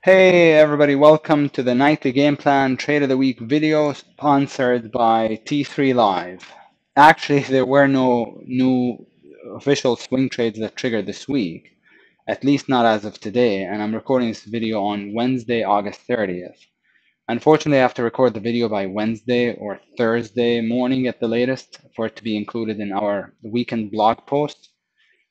Hey everybody, welcome to the nightly game plan trade of the week video sponsored by T3 Live. Actually, there were no new official swing trades that triggered this week, at least not as of today, and I'm recording this video on Wednesday, August 30th. Unfortunately, I have to record the video by Wednesday or Thursday morning at the latest for it to be included in our weekend blog post.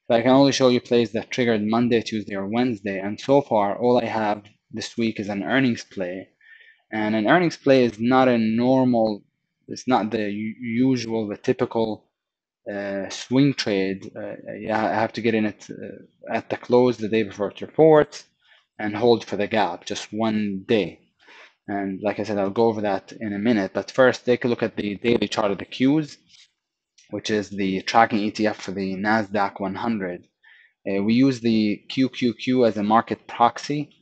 So I can only show you plays that triggered Monday, Tuesday, or Wednesday, and so far all I have this week is an earnings play. And an earnings play is not a normal, it's not the usual, the typical swing trade. Yeah, I have to get in it at the close the day before it reports and hold for the gap just one day. And like I said, I'll go over that in a minute. But first, take a look at the daily chart of the Qs, which is the tracking ETF for the NASDAQ 100. We use the QQQ as a market proxy,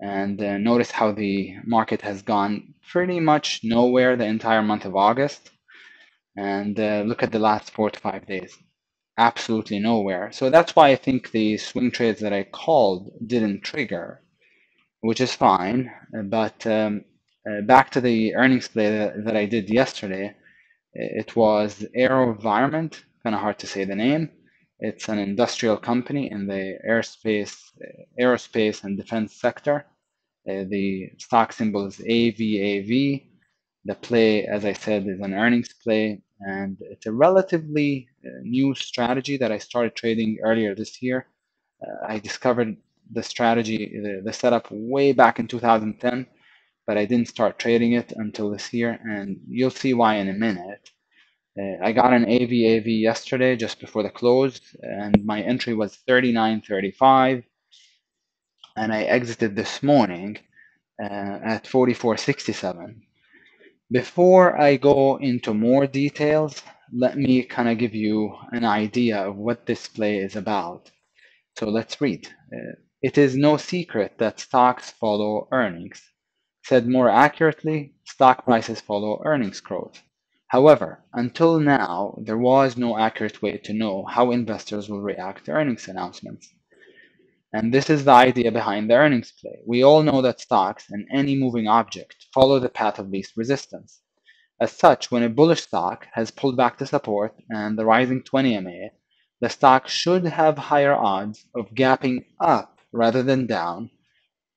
and notice how the market has gone pretty much nowhere the entire month of August. And look at the last 4 to 5 days, absolutely nowhere. So that's why I think the swing trades that I called didn't trigger, which is fine. But back to the earnings play that I did yesterday. It was AeroVironment, kind of hard to say the name. It's an industrial company in the aerospace and defense sector. The stock symbol is AVAV. The play, as I said, is an earnings play, and it's a relatively new strategy that I started trading earlier this year. I discovered the strategy, the setup way back in 2010, but I didn't start trading it until this year, and you'll see why in a minute. I got an AVAV yesterday just before the close, and my entry was 39.35, and I exited this morning at 44.67. Before I go into more details, let me kind of give you an idea of what this play is about. So let's read. It is no secret that stocks follow earnings. Said more accurately, stock prices follow earnings growth. However, until now, there was no accurate way to know how investors will react to earnings announcements. And this is the idea behind the earnings play. We all know that stocks and any moving object follow the path of least resistance. As such, when a bullish stock has pulled back to support and the rising 20 MA, the stock should have higher odds of gapping up rather than down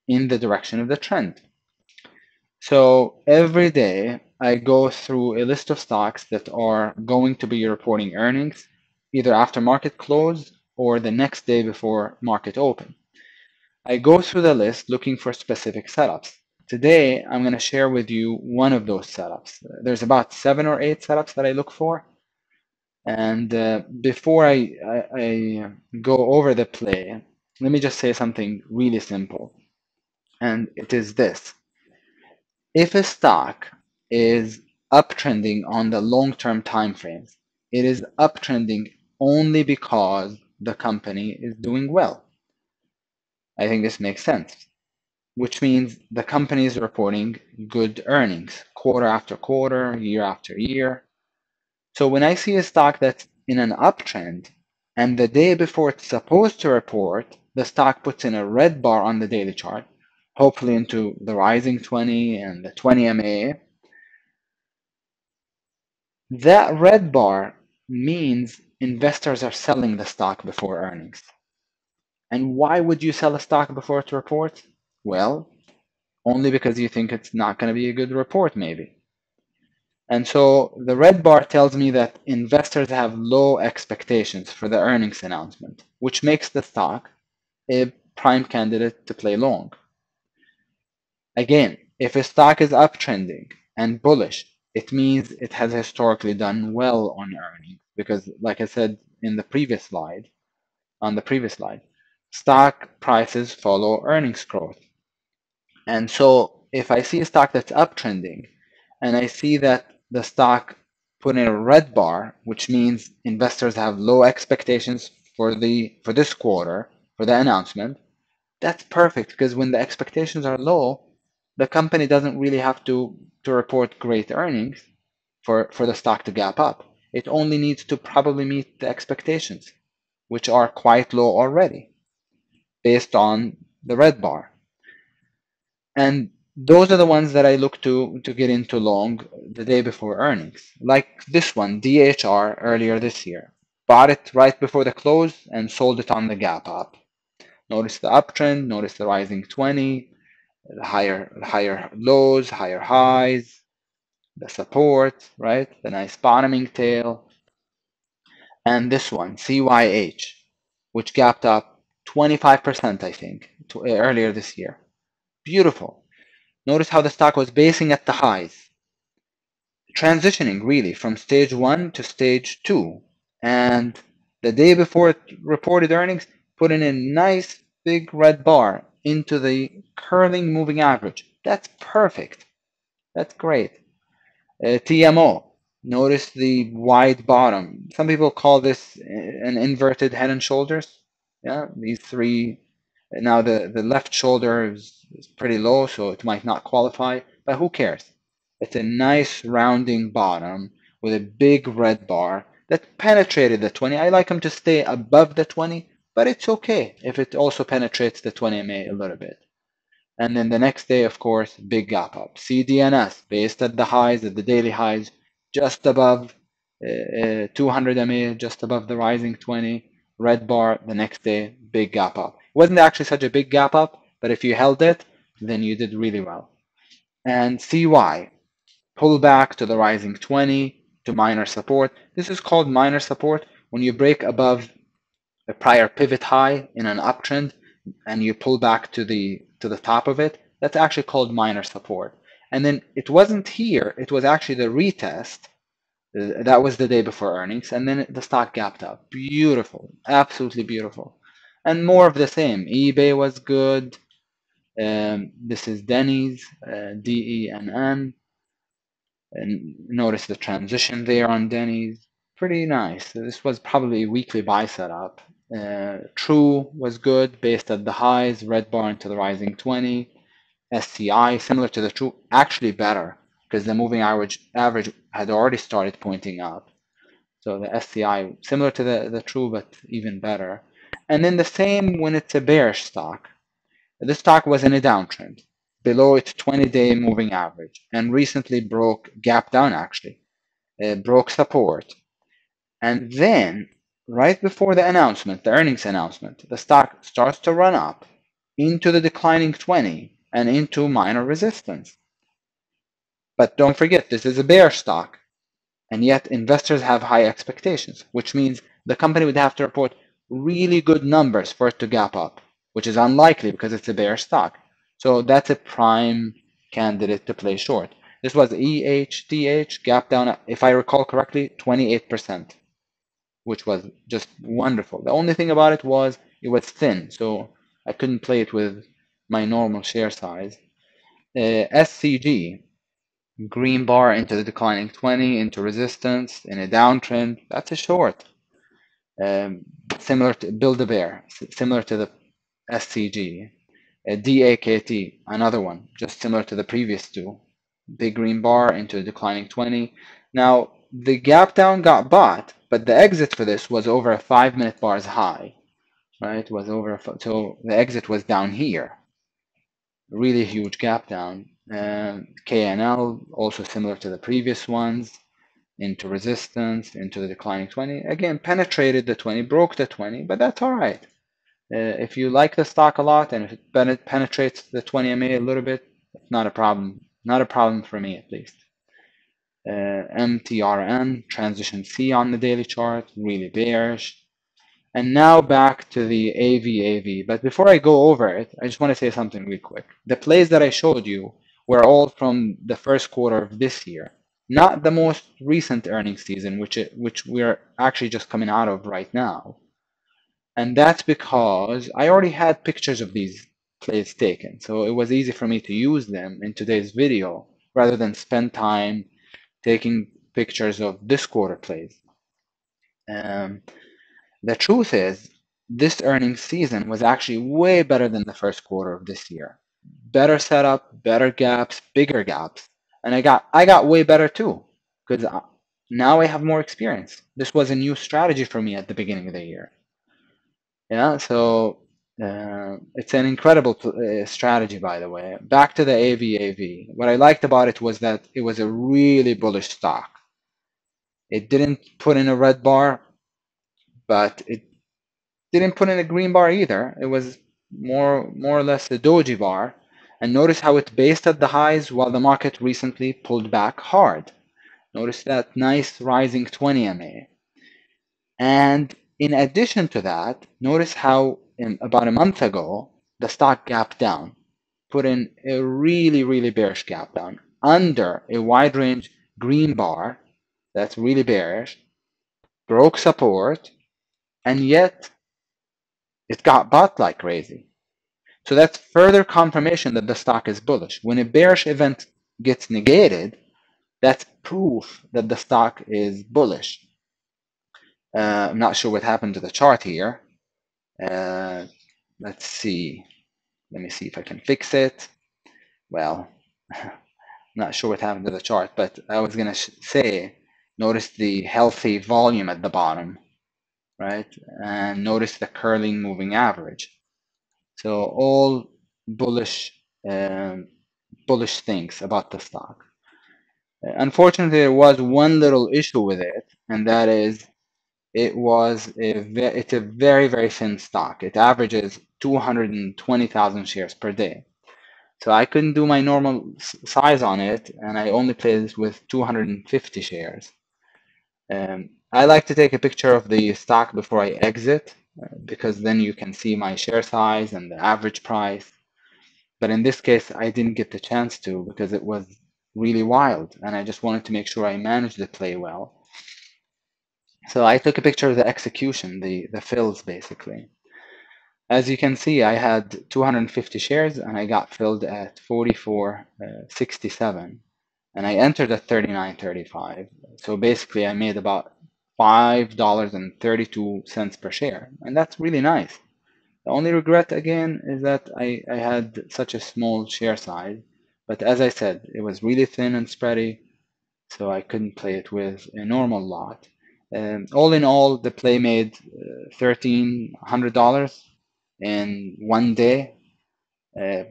in the direction of the trend. So every day I go through a list of stocks that are going to be reporting earnings either after market close or the next day before market open. I go through the list looking for specific setups. Today, I'm going to share with you one of those setups. There's about 7 or 8 setups that I look for. And before I go over the play, let me just say something really simple. And it is this. If a stock is uptrending on the long-term time frames, it is uptrending only because the company is doing well. I think this makes sense, which means the company is reporting good earnings quarter after quarter, year after year. So when I see a stock that's in an uptrend and the day before it's supposed to report, the stock puts in a red bar on the daily chart, hopefully into the rising 20 and the 20 MA, that red bar means investors are selling the stock before earnings. And why would you sell a stock before it reports? Well, only because you think it's not going to be a good report, maybe. And so the red bar tells me that investors have low expectations for the earnings announcement, which makes the stock a prime candidate to play long. Again, if a stock is uptrending and bullish, it means it has historically done well on earnings because, like I said in the previous slide, stock prices follow earnings growth. And so if I see a stock that's uptrending and I see that the stock put in a red bar, which means investors have low expectations for this quarter, for the announcement, that's perfect because when the expectations are low, the company doesn't really have to report great earnings for the stock to gap up. It only needs to probably meet the expectations, which are quite low already, based on the red bar. And those are the ones that I look to get into long the day before earnings. Like this one, DHR, earlier this year. Bought it right before the close and sold it on the gap up. Notice the uptrend, notice the rising 20, the higher lows, higher highs, the support, right? The nice bottoming tail. And this one, CYH, which gapped up 25%, I think, earlier this year. Beautiful. Notice how the stock was basing at the highs, transitioning really from stage one to stage two. And the day before it reported earnings, put in a nice big red bar into the curling moving average. That's perfect. That's great. TMO. Notice the wide bottom. Some people call this an inverted head and shoulders. Yeah, these three. Now the left shoulder is pretty low, so it might not qualify, but who cares? It's a nice rounding bottom with a big red bar that penetrated the 20. I like them to stay above the 20, but it's okay if it also penetrates the 20 MA a little bit. And then the next day, of course, big gap up. CDNS based at the highs, at the daily highs, just above 200 MA, just above the rising 20. Red bar the next day, big gap up. It wasn't actually such a big gap up, but if you held it, then you did really well. And CY, pull back to the rising 20 to minor support. This is called minor support when you break above a prior pivot high in an uptrend and you pull back to the top of it. That's actually called minor support. And then it wasn't here, it was actually the retest. That was the day before earnings, and then the stock gapped up. Beautiful, absolutely beautiful. And more of the same. eBay was good. This is Denny's, DENN. And notice the transition there on Denny's. Pretty nice. This was probably a weekly buy setup. True was good, based at the highs, red bar into the rising 20. SCI, similar to the True, actually better, because the moving average had already started pointing up. So the SCI, similar to the True, but even better. And then the same when it's a bearish stock. This stock was in a downtrend, below its 20-day moving average, and recently gap down actually, broke support. And then, right before the announcement, the earnings announcement, the stock starts to run up into the declining 20 and into minor resistance. But don't forget, this is a bear stock, and yet investors have high expectations, which means the company would have to report really good numbers for it to gap up, which is unlikely because it's a bear stock. So that's a prime candidate to play short. This was EHTH, gap down, if I recall correctly, 28%, which was just wonderful. The only thing about it was thin, so I couldn't play it with my normal share size. SCG, green bar into the declining 20, into resistance, in a downtrend, that's a short. Similar to Build-A-Bear, similar to the SCG. DAKT, another one, just similar to the previous two. Big green bar into a declining 20. Now, the gap down got bought, but the exit for this was over a 5-minute bars high, right? Was over, so the exit was down here. Really huge gap down. KNL, also similar to the previous ones, into resistance, into the declining 20. Again, penetrated the 20, broke the 20, but that's all right. If you like the stock a lot and if it penetrates the 20 MA a little bit, it's not a problem. Not a problem for me, at least. MTRN, transition C on the daily chart, really bearish. And now back to the AVAV. But before I go over it, I just want to say something real quick. The plays that I showed you were all from the first quarter of this year, not the most recent earnings season, which we're actually just coming out of right now. And that's because I already had pictures of these plays taken, so it was easy for me to use them in today's video rather than spend time taking pictures of this quarter plays. The truth is, this earnings season was actually way better than the first quarter of this year. Better setup, better gaps, bigger gaps, and I got way better too, because now I have more experience. This was a new strategy for me at the beginning of the year. Yeah, so It's an incredible strategy, by the way. Back to the AVAV. What I liked about it was that it was a really bullish stock. It didn't put in a red bar, but it didn't put in a green bar either. It was more or less a doji bar. And notice how it based at the highs while the market recently pulled back hard. Notice that nice rising 20 MA. And in addition to that, notice how about a month ago, the stock gapped down, put in a really bearish gap down under a wide range green bar that's really bearish, broke support, and yet it got bought like crazy. So that's further confirmation that the stock is bullish. When a bearish event gets negated, that's proof that the stock is bullish. I'm not sure what happened to the chart here. Let's see. Let me see if I can fix it. Well, I'm not sure what happened to the chart, but I was going to say, notice the healthy volume at the bottom, right? And notice the curling moving average. So all bullish, bullish things about the stock. Unfortunately, there was one little issue with it, and that is it's a very thin stock. It averages 220,000 shares per day. So I couldn't do my normal size on it, and I only played with 250 shares. I like to take a picture of the stock before I exit, because then you can see my share size and the average price. But in this case, I didn't get the chance to because it was really wild, and I just wanted to make sure I managed the play well. So I took a picture of the execution, the fills basically. As you can see, I had 250 shares and I got filled at 44.67, and I entered at 39.35. So basically, I made about $5.32 per share, and that's really nice. The only regret again is that I had such a small share size, but as I said, it was really thin and spready, so I couldn't play it with a normal lot. All in all, the play made $1,300 in one day.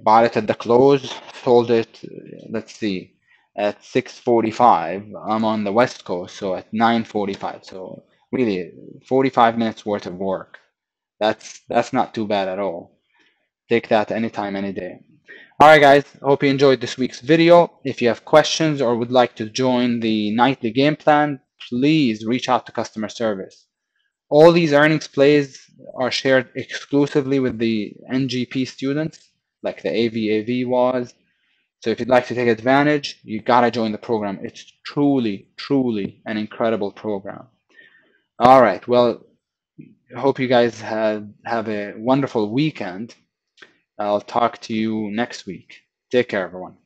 Bought it at the close, sold it, let's see, at 6:45. I'm on the West Coast, so at 9:45. So really, 45 minutes worth of work. That's not too bad at all. Take that anytime, any day. All right, guys. Hope you enjoyed this week's video. If you have questions or would like to join the nightly game plan, please reach out to customer service. All these earnings plays are shared exclusively with the NGP students, like the AVAV was. So if you'd like to take advantage, you gotta join the program. It's truly an incredible program. All right. Well, I hope you guys have a wonderful weekend. I'll talk to you next week. Take care, everyone.